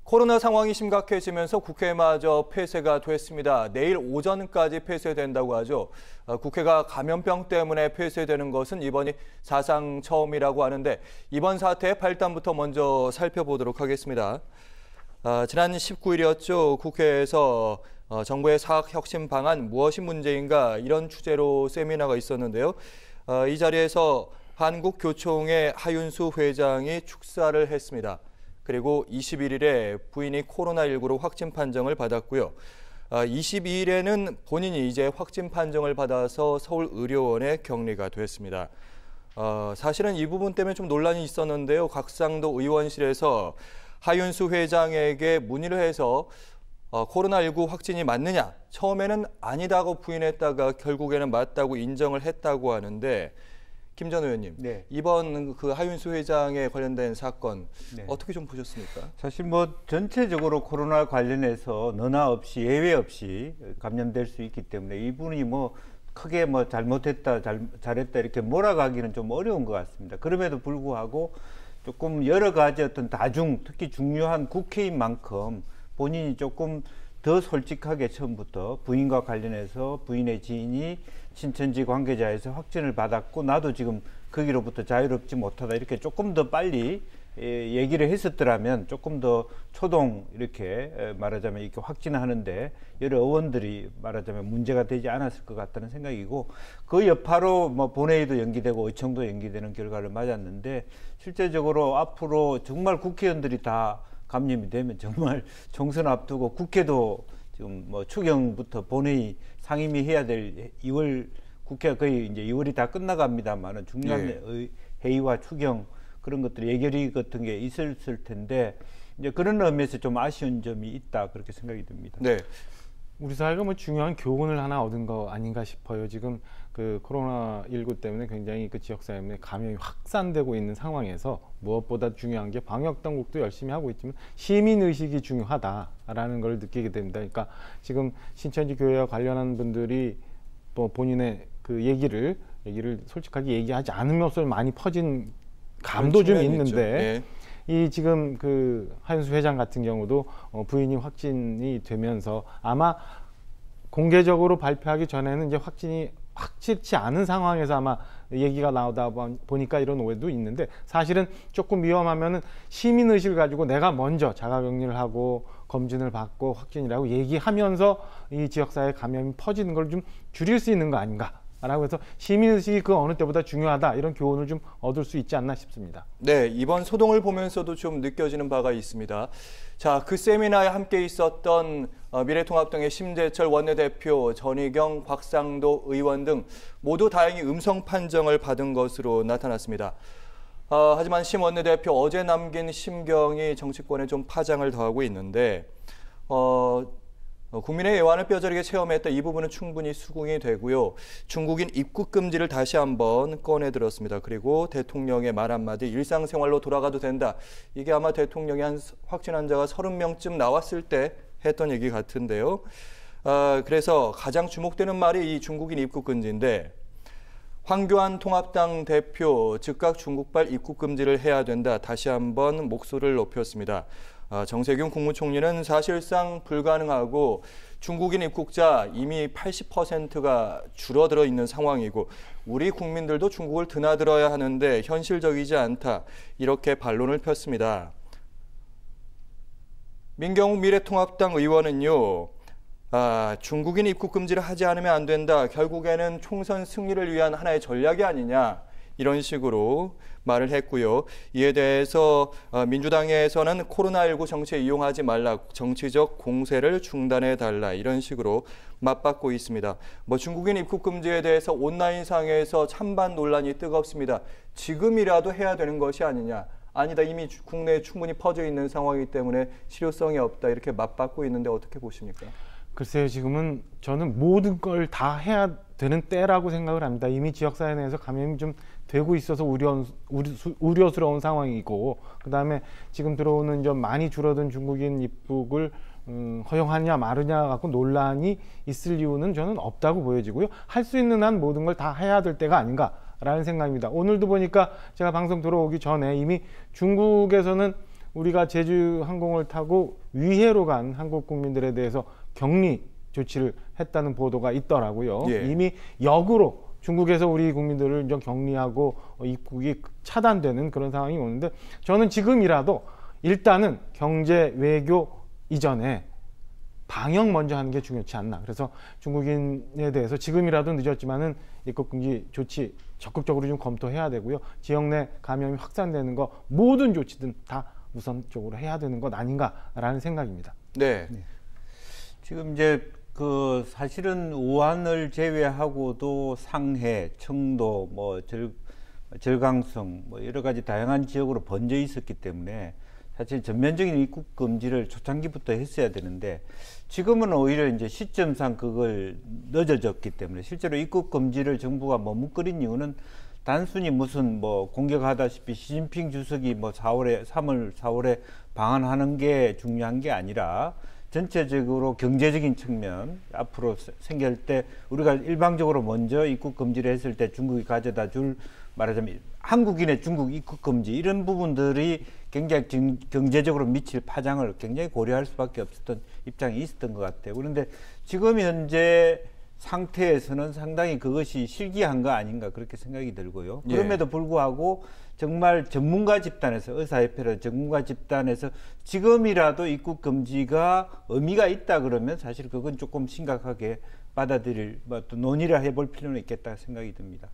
코로나 상황이 심각해지면서 국회마저 폐쇄가 됐습니다. 내일 오전까지 폐쇄된다고 하죠. 국회가 감염병 때문에 폐쇄되는 것은 이번이 사상 처음이라고 하는데 이번 사태의 발단부터 먼저 살펴보도록 하겠습니다. 지난 19일이었죠. 국회에서 정부의 사학혁신 방안 무엇이 문제인가 이런 주제로 세미나가 있었는데요. 이 자리에서 한국교총의 하윤수 회장이 축사를 했습니다. 그리고 21일에 부인이 코로나19로 확진 판정을 받았고요. 22일에는 본인이 이제 확진 판정을 받아서 서울의료원에 격리가 됐습니다. 사실은 이 부분 때문에 좀 논란이 있었는데요. 곽상도 의원실에서 하윤수 회장에게 문의를 해서 코로나19 확진이 맞느냐? 처음에는 아니다고 부인했다가 결국에는 맞다고 인정을 했다고 하는데 김 전 의원님, 네. 이번 그 하윤수 회장에 관련된 사건 네. 어떻게 좀 보셨습니까? 사실 전체적으로 코로나 관련해서 너나 없이 예외 없이 감염될 수 있기 때문에 이분이 크게 잘못했다, 잘했다 이렇게 몰아가기는 좀 어려운 것 같습니다. 그럼에도 불구하고 조금 여러 가지 어떤 특히 중요한 국회인 만큼 본인이 조금 더 솔직하게 처음부터 부인과 관련해서 부인의 지인이 신천지 관계자에서 확진을 받았고 나도 지금 거기로부터 자유롭지 못하다 이렇게 조금 더 빨리 얘기를 했었더라면 조금 더 초동 이렇게 말하자면 이렇게 확진하는데 여러 의원들이 말하자면 문제가 되지 않았을 것 같다는 생각이고 그 여파로 본회의도 연기되고 의총도 연기되는 결과를 맞았는데 실제적으로 앞으로 정말 국회의원들이 다 감염이 되면 정말 총선 앞두고 국회도 지금 추경부터 본회의 상임위 해야 될 2월 국회가 거의 이제 2월이 다 끝나갑니다만은 중요한 회의와 추경 그런 것들 예결위 같은 게 있었을 텐데 이제 그런 의미에서 좀 아쉬운 점이 있다 그렇게 생각이 듭니다. 네. 우리 사회가 중요한 교훈을 하나 얻은 거 아닌가 싶어요. 지금 그 코로나19 때문에 굉장히 그 지역사회에 감염이 확산되고 있는 상황에서 무엇보다 중요한 게 방역 당국도 열심히 하고 있지만 시민 의식이 중요하다라는 걸 느끼게 됩니다. 그러니까 지금 신천지 교회와 관련한 분들이 또 본인의 그 얘기를 솔직하게 얘기하지 않으면서 많이 퍼진 감도 좀 있는데 이 지금 그 하윤수 회장 같은 경우도 부인이 확진이 되면서 아마 공개적으로 발표하기 전에는 이제 확진이 확실치 않은 상황에서 아마 얘기가 나오다 보니까 이런 오해도 있는데 사실은 조금 위험하면은 시민의식을 가지고 내가 먼저 자가격리를 하고 검진을 받고 확진이라고 얘기하면서 이 지역사회 감염이 퍼지는 걸 좀 줄일 수 있는 거 아닌가. 라고 해서 시민의식이 그 어느 때보다 중요하다 이런 교훈을 좀 얻을 수 있지 않나 싶습니다. 네, 이번 소동을 보면서도 좀 느껴지는 바가 있습니다. 자, 그 세미나에 함께 있었던 미래통합당의 심재철 원내대표, 전희경, 곽상도 의원 등 모두 다행히 음성 판정을 받은 것으로 나타났습니다. 하지만 심 원내대표 어제 남긴 심경이 정치권에 좀 파장을 더하고 있는데 국민의 애환을 뼈저리게 체험했다. 이 부분은 충분히 수긍이 되고요. 중국인 입국 금지를 다시 한번 꺼내들었습니다. 그리고 대통령의 말 한마디 일상생활로 돌아가도 된다. 이게 아마 대통령이 확진 환자가 30명쯤 나왔을 때 했던 얘기 같은데요. 그래서 가장 주목되는 말이 이 중국인 입국 금지인데 황교안 통합당 대표 즉각 중국발 입국 금지를 해야 된다. 다시 한번 목소리를 높였습니다. 정세균 국무총리는 사실상 불가능하고 중국인 입국자 이미 80%가 줄어들어 있는 상황이고 우리 국민들도 중국을 드나들어야 하는데 현실적이지 않다. 이렇게 반론을 폈습니다. 민경욱 미래통합당 의원은요. 중국인 입국 금지를 하지 않으면 안 된다. 결국에는 총선 승리를 위한 하나의 전략이 아니냐. 이런 식으로 말을 했고요. 이에 대해서 민주당에서는 코로나19 정치에 이용하지 말라, 정치적 공세를 중단해달라 이런 식으로 맞받고 있습니다. 중국인 입국 금지에 대해서 온라인상에서 찬반 논란이 뜨겁습니다. 지금이라도 해야 되는 것이 아니냐. 아니다. 이미 국내에 충분히 퍼져 있는 상황이기 때문에 실효성이 없다. 이렇게 맞받고 있는데 어떻게 보십니까? 글쎄요. 지금은 저는 모든 걸 다 해야 되는 때라고 생각을 합니다. 이미 지역사회 내에서 감염이 좀 되고 있어서 우려스러운 상황이고 그다음에 지금 들어오는 좀 많이 줄어든 중국인 입국을 허용하냐 마느냐 갖고 논란이 있을 이유는 저는 없다고 보여지고요. 할 수 있는 한 모든 걸 다 해야 될 때가 아닌가라는 생각입니다. 오늘도 보니까 제가 방송 들어오기 전에 이미 중국에서는 우리가 제주 항공을 타고 위해로 간 한국 국민들에 대해서 격리 조치를 했다는 보도가 있더라고요. 예. 이미 역으로 중국에서 우리 국민들을 이제 격리하고 입국이 차단되는 그런 상황이 오는데, 저는 지금이라도 일단은 경제 외교 이전에 방역 먼저 하는 게 중요치 않나. 그래서 중국인에 대해서 지금이라도 늦었지만은 입국 금지 조치 적극적으로 좀 검토해야 되고요. 지역 내 감염이 확산되는 거 모든 조치든 다 우선적으로 해야 되는 것 아닌가라는 생각입니다. 네. 지금 이제 그 사실은 우한을 제외하고도 상해, 청도, 뭐 절강성, 뭐 여러 가지 다양한 지역으로 번져 있었기 때문에 사실 전면적인 입국 금지를 초창기부터 했어야 되는데, 지금은 오히려 이제 시점상 그걸 늦어졌기 때문에 실제로 입국 금지를 정부가 머뭇거린 이유는 단순히 무슨 뭐 공격하다시피 시진핑 주석이 뭐 4월에 방한하는 게 중요한 게 아니라 전체적으로 경제적인 측면, 앞으로 생길 때 우리가 일방적으로 먼저 입국 금지를 했을 때 중국이 가져다 줄, 말하자면 한국인의 중국 입국 금지, 이런 부분들이 굉장히 경제적으로 미칠 파장을 굉장히 고려할 수밖에 없었던 입장이 있었던 것 같아요. 그런데 지금 현재 상태에서는 상당히 그것이 실기한 거 아닌가, 그렇게 생각이 들고요. 예. 그럼에도 불구하고 정말 전문가 집단에서, 의사협회라 전문가 집단에서 지금이라도 입국 금지가 의미가 있다 그러면 사실 그건 조금 심각하게 받아들일, 또 논의를 해볼 필요는 있겠다 생각이 듭니다.